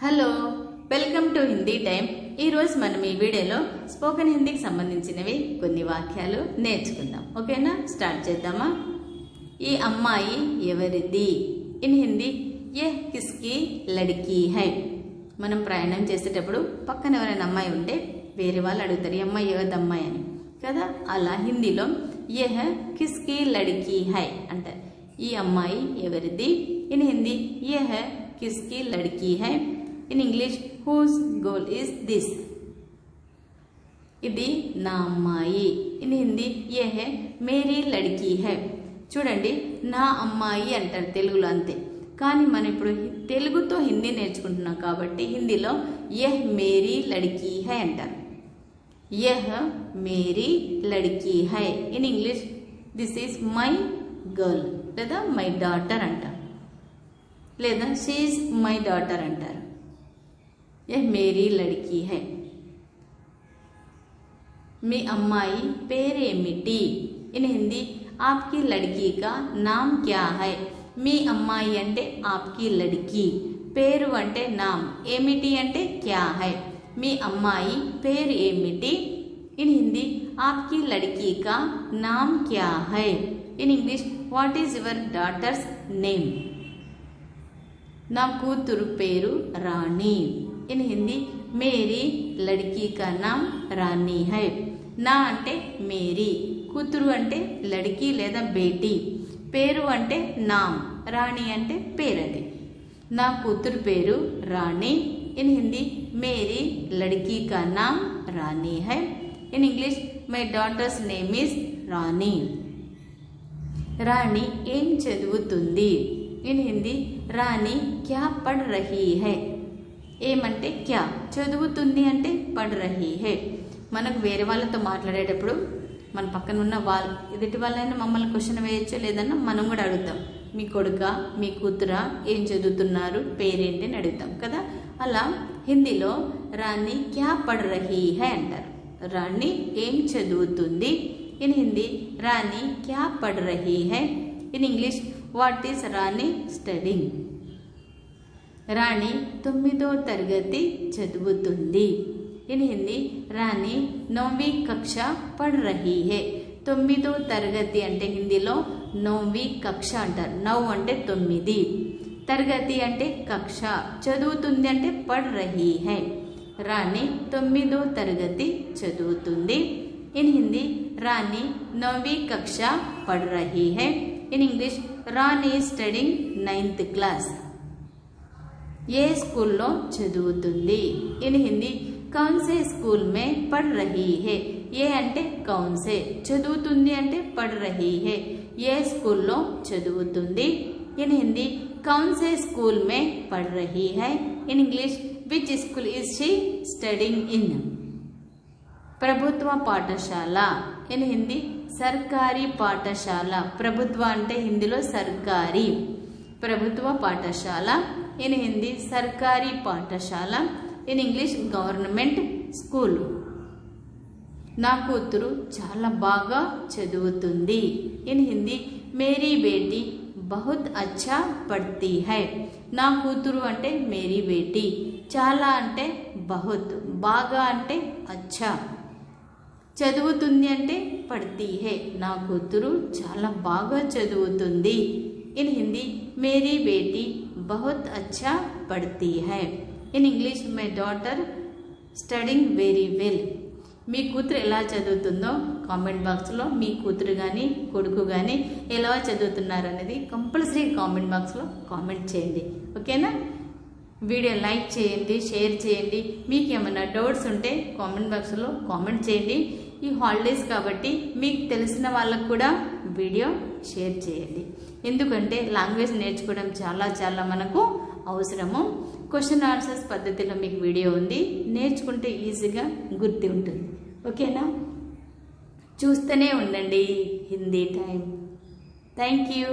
Hello welcome to Hindi time. ఈ రోజు మనం ఈ వీడియోలో స్పోకెన్ హిందీకి సంబంధించినవి కొన్ని వాక్యాలు నేర్చుకుందాం। ఓకేనా, స్టార్ట్ చేద్దామా। ఈ అమ్మాయి ఎవరిది? ఇన్ హిందీ యే కిస్కి లడ్కీ హై। మనం ప్రయాణం చేసేటప్పుడు పక్కన ఎవరైనా అమ్మాయి ఉంటే వేరే వాళ్ళు అడుగుతారు ఈ అమ్మాయి ఎవరిది అమ్మాయి అని కదా, అలా హిందీలో యహ్ కిస్కి లడ్కీ హై అంటారు। ఈ అమ్మాయి ఎవరిది? ఇన్ హిందీ యహ్ किसकी लड़की है। In English whose girl is this। ఇది నా అమ్మాయి। ఇన్ హిందీ ये है मेरी लड़की है। చూడండి, నా అమ్మాయి అంటారు తెలుగులో అంతే, కానీ మనం ఇప్పుడు తెలుగుతో హిందీ నేర్చుకుంటున్నాం కాబట్టి హిందీలో यह मेरी लड़की है అంటారు। यह मेरी लड़की है। In English this is my girl లేదా మై డాటర్ అంటారు, లేదా शी इज మై డాటర్ అంటారు। यह मेरी लड़की है। మీ అమ్మాయి పేరేమిటి? ఇన్ హిందీ आपकी लड़की का नाम क्या है। మీ అమ్మాయి అంటే आपकी लड़की, పేరు అంటే నామ్, ఏమిటి అంటే क्या है। మీ అమ్మాయి పేరు ఏమిటి? ఇన్ హిందీ आपकी लड़की का नाम क्या है। In English what is your daughters name. నా కూతురు పేరు రాణి। ఇన్ హిందీ మేరీ లడ్కీ కా నామ్ రాణి హై। నా అంటే మేరీ, కూతురు అంటే లడ్కీ లేదా బేటీ, పేరు అంటే నామ్, రాణి అంటే పేరది। నా కూతురు పేరు రాణి। ఇన్ హిందీ మేరీ లడ్కీ కా నామ్ రాణి హై। In English my daughter's name is Rani. Rani ఏం చదువుతుంది? ఇన్ హిందీ రాణి క్యా పढ़ रही है। ఏమంటే క్యా, చదువుతుంది అంటే పढ़ रही है। మనకు వేరే వాళ్ళతో మాట్లాడేటప్పుడు మన పక్కన ఉన్న వాళ్ళు ఎదుటి వాళ్ళైనా మమ్మల్ని క్వశ్చన్ వేయచ్చో లేదన్నా మనం కూడా అడుగుతాం, మీ కొడుక మీ కూతురా ఏం చదువుతున్నారు, పేరేంటి అని అడుగుతాం కదా। అలా హిందీలో రాణి క్యా పढ़ रही है అంటారు। రాణి ఏం చదువుతుంది? ఇన్ హిందీ రాణి క్యా పढ़ रही है। In English what is Rani studying. Rani 9వ తరగతి చదువుతుంది। ఇన్ హిందీ రాణి 9वीं कक्षा పढ़ रही है। 9వ తరగతి అంటే హిందీలో 9वीं కక్ష అంటారు। 9 అంటే 9, తరగతి అంటే కక్ష, చదువుతుంది అంటే పढ़ रही है। రాణి 9వ తరగతి చదువుతుంది। ఇన్ హిందీ రాణి 9वीं कक्षा पढ़ रही है। In English Rani studying 9th class. ఏ స్కూల్లో చదువుతుంది? ఇన్ హిందీ कौन से स्कूल में पढ़ रही है। ఏ అంటే कौन से, చదువుతుంది అంటే पढ़ रही है, ఏ స్కూల్లో చదువుతుంది। ఇన్ హిందీ कौन से स्कूल में पढ़ रही है। In English which school is she studying in. ప్రభుత్వ పాఠశాల। ఇన్ హిందీ సర్కారీ పాఠశాల। ప్రభుత్వ అంటే హిందీలో సర్కారీ, ప్రభుత్వ పాఠశాల। ఇన్ హిందీ సర్కారీ పాఠశాల। In English government school. నా కూతురు చాలా బాగా చదువుతుంది। ఇన్ హిందీ మేరీ బేటీ బహుత్ అచ్చా పढ़ती है। నా కూతురు అంటే మేరీ బేటీ, చాలా అంటే బహుత్, బాగా అంటే అచ్చా, చదువుతుంది అంటే పढ़ती है। నా కూతురు చాలా బాగా చదువుతుంది। ఇన్ హిందీ మేరీ బేటీ బహుత్ అచ్చా పढ़ती है। In English my daughter studying very well. మీ కూతురు ఎలా చదువుతుందో కామెంట్ బాక్స్లో మీ కూతురు కానీ కొడుకు కానీ ఎలా చదువుతున్నారు అనేది కంపల్సరీ కామెంట్ బాక్స్లో కామెంట్ చేయండి। ఓకేనా, వీడియో లైక్ చేయండి, షేర్ చేయండి। మీకు ఏమైనా డౌట్స్ ఉంటే కామెంట్ బాక్స్లో కామెంట్ చేయండి। ఈ హాలిడేస్ కాబట్టి మీకు తెలిసిన వాళ్ళకు కూడా వీడియో షేర్ చేయండి, ఎందుకంటే లాంగ్వేజ్ నేర్చుకోవడం చాలా మనకు అవసరము। క్వశ్చన్ ఆన్సర్స్ పద్ధతిలో మీకు వీడియో ఉంది, నేర్చుకుంటే ఈజీగా గుర్తు ఉంటుంది। ఓకేనా, చూస్తూనే ఉండండి హిందీ టైం। Thank you.